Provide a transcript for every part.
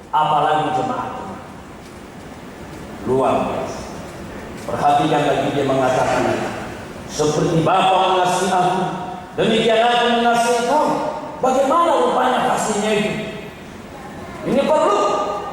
apalagi jemaat. Luar biasa. Perhatikan lagi dia mengatakan, seperti Bapa mengasihi aku, demikian aku mengasihi kamu. Bagaimana rupanya kasihnya itu? Ini perlu,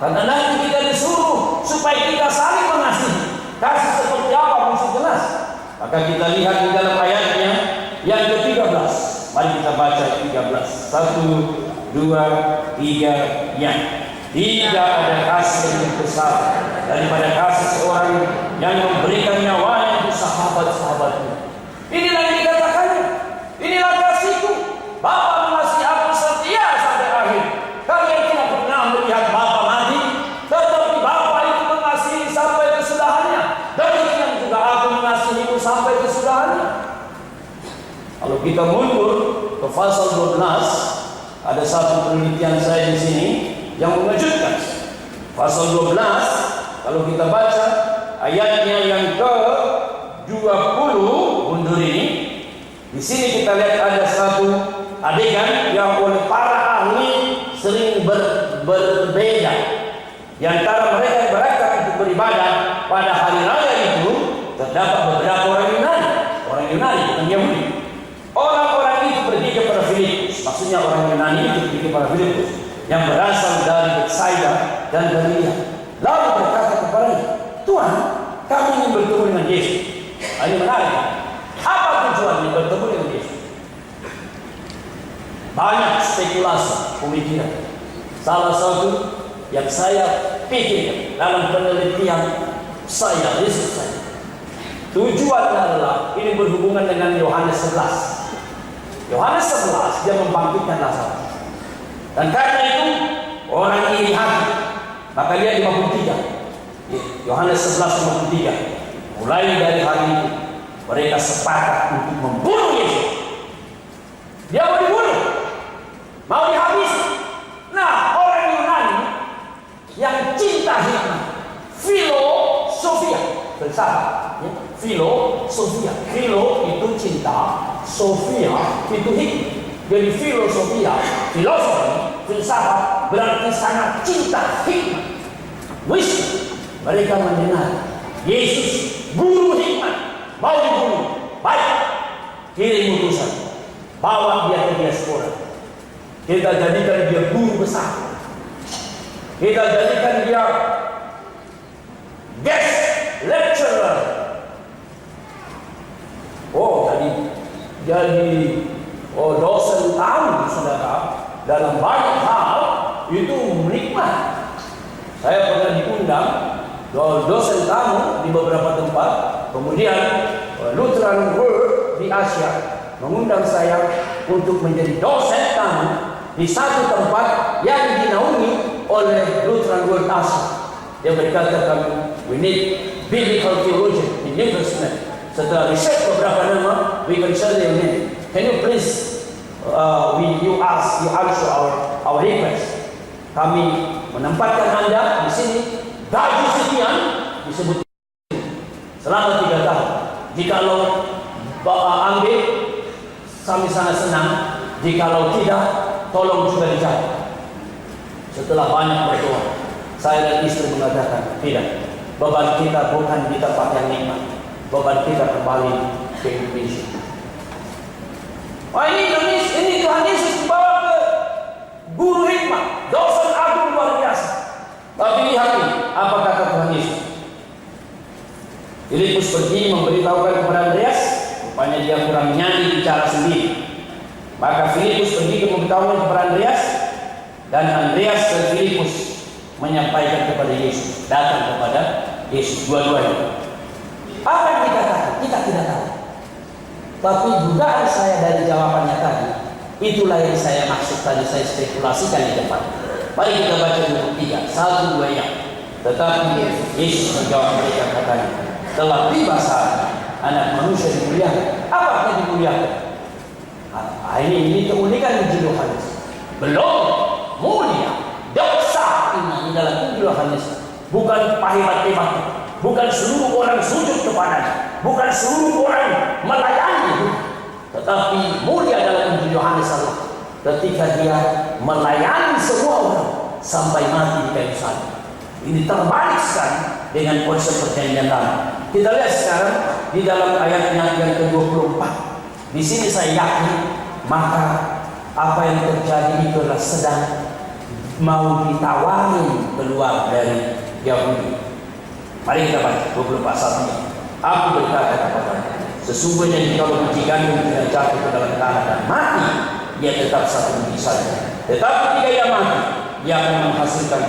karena nanti kita disuruh supaya kita saling mengasihi. Kasih seperti apa mesti jelas. Maka kita lihat di dalam ayatnya yang ke-13. Mari kita baca 13. 1, 2, 3, ya. Tidak ada kasih yang lebih besar daripada kasih seorang yang memberikan nyawanya untuk sahabat-sahabatnya. Inilah yang dikatakannya. Inilah kasihku. Bapa mengasihi aku setia sampai akhir. Kalian tidak pernah melihat Bapa mati, tetapi Bapa itu mengasihi sampai kesudahannya. Demikian juga aku mengasihimu sampai kesudahannya. Kalau kita mundur ke pasal 12, ada satu penelitian saya di sini yang mengejutkan. Pasal 12, kalau kita baca ayatnya yang ke-20 mundur ini, di sini kita lihat ada satu adegan yang oleh para ahli sering berbeda. Di antara mereka yang berangkat untuk beribadah pada hari raya itu terdapat beberapa orang Yunani bukan Yahudi. Orang-orang itu pergi kepada Filipus, maksudnya orang Yunani itu pergi kepada Filipus yang berasal dari Betsaida dan Galilea. Lalu berkata kepadanya, Tuhan, kami ingin bertemu dengan Yesus. Ini menarik. Apa tujuannya bertemu dengan Yesus? Banyak spekulasi, pemikiran. Salah satu yang saya pikirkan dalam penelitian saya, riset saya, tujuannya adalah ini berhubungan dengan Yohanes 11. Yohanes 11 dia membangkitkan Lazarus. Dan karena itu orang iri hati, maka dia 53. Yohanes 11:53. Mulai dari hari itu mereka sepakat untuk membunuh Yesus. Dia mau dibunuh, mau dihabisi. Nah, orang Yunani yang cinta hikmah, filosofia, filsafat, ya. Filosofia, filo itu cinta, sofia itu hikmah. Jadi filosofia, filosofi, filsafat berarti sangat cinta hikmah, wisdom. Mereka mendengar Yesus guru hikmat mau dibunuh. Baik, kirim utusan, bawa dia ke diaspora. Kita jadikan dia guru besar. Kita jadikan dia guest lecturer. Oh, jadi dosen tamu, saudara, dalam banyak hal itu menikmat. Saya pernah diundang dosen tamu di beberapa tempat. Kemudian Lutheran World di Asia mengundang saya untuk menjadi dosen tamu di satu tempat yang dinaungi oleh Lutheran World Asia. Dia berkata kami, we need biblical theologian in New Testament. Setelah riset beberapa nama, we can share their name. Can you please you answer our request. Kami menempatkan Anda di sini, gaji sekian disebut selama 3 tahun. Jikalau ambil, kami sangat senang. Jikalau tidak, tolong juga dijawab. Setelah banyak berdoa, saya dan istri mengatakan, tidak, beban kita bukan di tempat yang nikmat, beban kita kembali ke Indonesia. Wah, ini Tuhan Yesus dibawa ke guru hikmah, dosen agung luar biasa. Tapi lihat ini, apa kata Tuhan Yesus? Filipus pergi memberitahukan kepada Andreas, rupanya dia kurang nyanyi bicara sendiri. Maka Filipus pergi memberitahukan kepada Andreas, dan Andreas dan Filipus menyampaikan kepada Yesus, datang kepada Yesus dua-duanya. Apa yang dikatakan? Kita tidak tahu. Tapi dugaan saya dari jawabannya tadi, itulah yang saya maksud tadi, saya spekulasikan di depan. Mari kita baca dulu 3, 1, 2 ya. Tetapi Yesus menjawab mereka katanya, telah tiba saatnya anak manusia dimuliakan. Apa artinya dimuliakan? Ini keunikan Injil Yohanes. Belum mulia, dosa ini dalam Injil Yohanes. Bukan pahebat-hebat, bukan seluruh orang sujud kepadanya, bukan seluruh orang melayani, tetapi mulia dalam Injil Yohanes adalah ketika dia melayani semua orang sampai mati di kayu salib. Ini terbalik sekali dengan konsep perjanjian lama. Kita lihat sekarang di dalam ayatnya yang ke-24. Di sini saya yakin maka apa yang terjadi itu adalah sedang mau ditawarin keluar dari Yahudi. Mari kita baca 24:1. Aku berkata kepadamu, sesungguhnya jikalau biji gandum tidak jatuh ke dalam tanah dan mati, ia tetap satu biji saja. Tetapi ketika ia mati, ia akan menghasilkan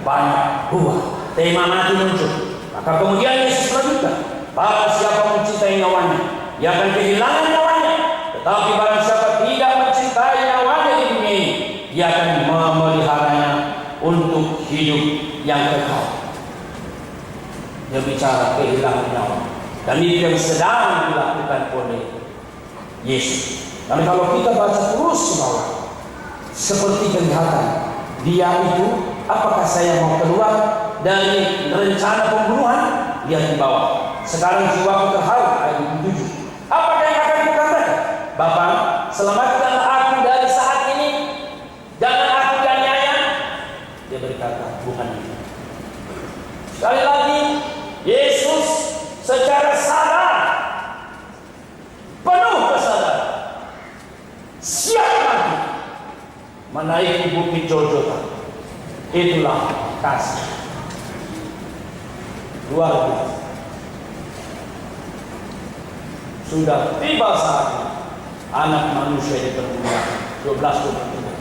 banyak buah. Tema mati muncul. Maka kemudian Yesus berkata, barang siapa mencintai nyawanya, ia akan kehilangan nyawanya. Tetapi barang siapa tidak mencintai nyawanya di dunia ini, ia akan memeliharanya untuk hidup yang kekal. Dia bicara kehilangan nyawa. Dan itu yang sedang dilakukan oleh Yesus. Dan kalau kita baca terus ke bawah, seperti kelihatan dia itu, apakah saya mau keluar dari rencana pembunuhan? Lihat di bawah. Sekarang jiwaku terharu, ayat 7. Apakah yang akan dikatakan? Bapa, selamatkanlah aku dari saat ini, jangan aku dianiaya. Dia berkata, bukan itu. Sekali lagi, Yesus secara sadar, penuh kesadaran, siap mati, menaiki bukit Golgota. Itulah kasih luar biasa. Sudah tiba saatnya anak manusia dipermuliakan. 12:23.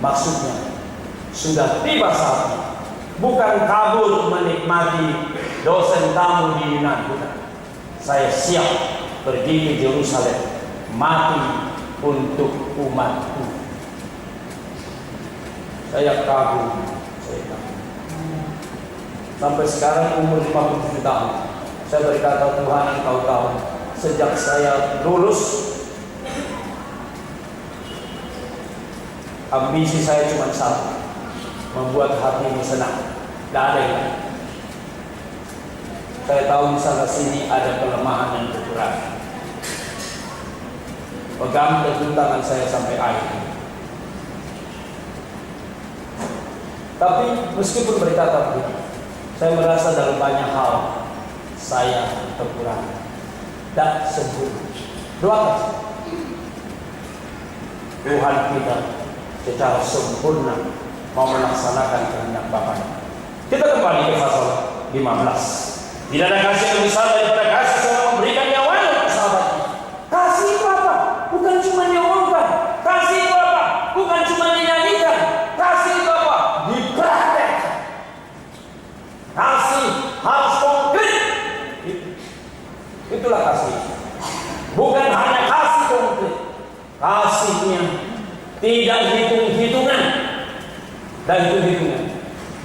Maksudnya sudah tiba saatnya, bukan kabur menikmati dosen tamu di Yunani, bukan. Saya siap pergi ke Yerusalem, mati untuk umatku. Saya kagum. Sampai sekarang umur 57 tahun, saya berkata, Tuhan, Engkau tahu, sejak saya lulus, ambisi saya cuma satu, membuat hatimu senang. Tidak ada yang lain. Saya tahu di sana sini ada kelemahan dan kekurangan. Pegang teguh tangan saya sampai akhir. Tapi meskipun berkata begitu, saya merasa dalam banyak hal saya kekurangan, tidak sempurna. Doakan Tuhan kita secara sempurna mau melaksanakan kehendak Bapa. Kita kembali ke pasal 15. Tidak ada kasih yang besar daripada kasih seorang memberikan nyawanya untuk sahabatnya. Kasih itu apa? Bukan cuma diomongkan. Kasih itu apa? Bukan cuma dinyanyikan. Kasih itu apa? Dipraktekkan. Kasih harus konkret. Itulah kasih. Bukan hanya kasih konkret. Kasihnya tidak hitung-hitungan. Dan hitung-hitungan.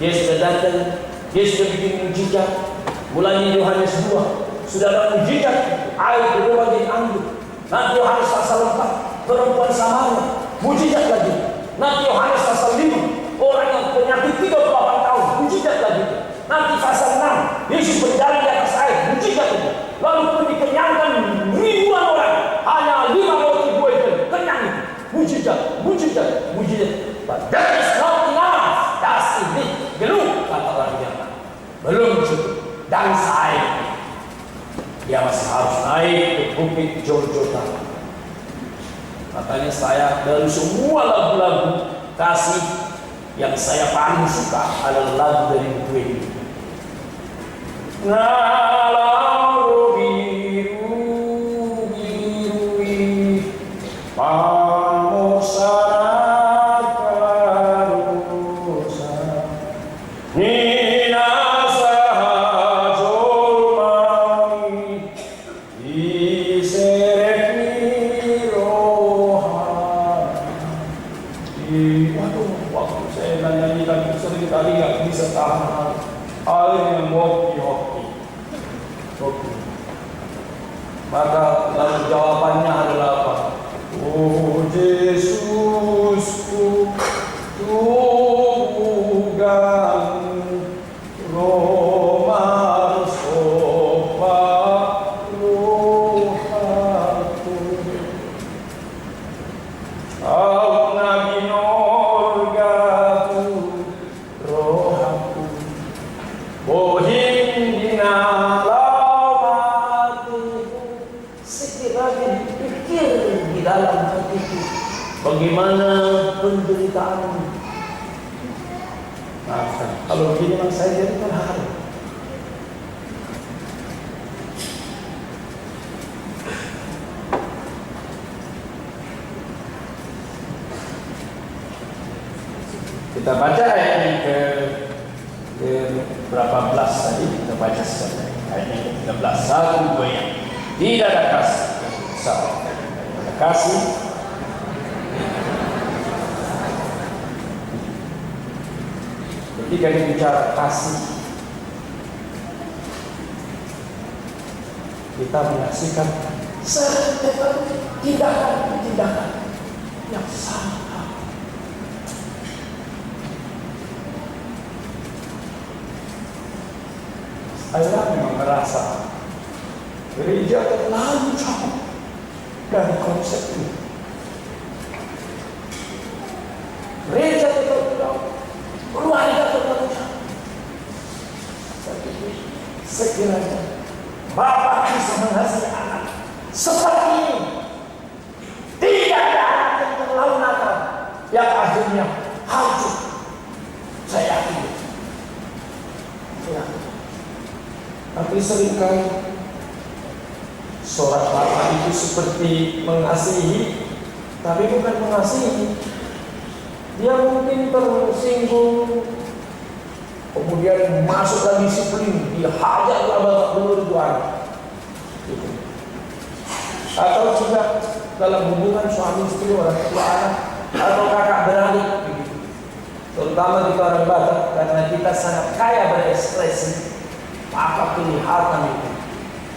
Dia sudah datang, dia sudah bikin mujizat. Mulanya Yohanes 2 sudah ada mujizat, air berubah jadi anggur. Nanti Yohanes pasal 4 perempuan Samaria, mujizat lagi. Nanti Yohanes pasal 5 orang yang penyakit 38 tahun, mujizat lagi. Nanti pasal 6 Yesus berjalan di atas air, mujizat lagi. Lalu pun dikenyangkan ribuan orang, hanya 5 roti 2 ikan, kenyang itu. Mujizat, mujizat, mujizat. But that is not enough. Das ist nicht genug, kata orang Jerman. Belum cukup. Dan saya, dia masih harus naik ke bukit Golgota. Makanya saya dari semua lagu-lagu kasih yang saya paling suka adalah lagu dari buku ini. Ngalau biru birui pamosarat karusa nina sahajomai iserek rohani. Waduh, waktu saya nyanyikan sering kali nggak bisa tahan. Air yang hoki. Maka lalu jawabannya adalah apa? Oh Yesusku, Tuhan Roma sopa rohaku au nabi norgatu Maafkan. Kalau begini memang saya jadi terharu. Kita baca ayat ini ke berapa belas tadi, kita baca sekali. Ayat yang ke-13, 1, 2 yang tidak ada kasih. Ada kasih. Ketika bicara kasih, kita menyaksikan setiap tindakan yang sama. Saya memang merasa gereja terlalu jauh dari konsep ini. Gereja terlalu jauh, keluarga terlalu jauh. Sekiranya Bapak bisa mengasihi anak seperti ini, tidak ada anak yang terlalu nakal yang akhirnya hancur. Saya yakin. Tapi seringkali seorang bapak itu seperti mengasihi, tapi bukan mengasihi. Dia mungkin tersinggung, kemudian masuk lagi disiplin, dihajar babak belur itu anak. Atau juga dalam hubungan suami istri, orang tua anak, atau kakak beradik, begitu. Terutama di orang Batak, karena kita sangat kaya berekspresi. Maka kelihatan itu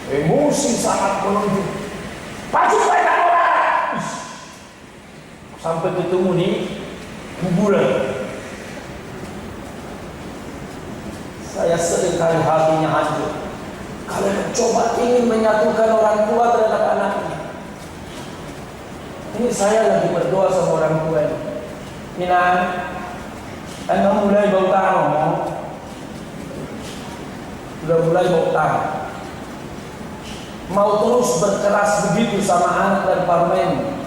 emosi sangat menonjol. Pasti mereka orang sampai ketemu di kuburan. Saya seringkali hatinya hancur kalau mencoba ingin menyatukan orang tua terhadap anaknya. Ini saya lagi berdoa sama orang tua ini. Mina, anda mulai bau tanah, sudah mulai mau tahu, mau terus berkeras begitu sama anak dan parmen.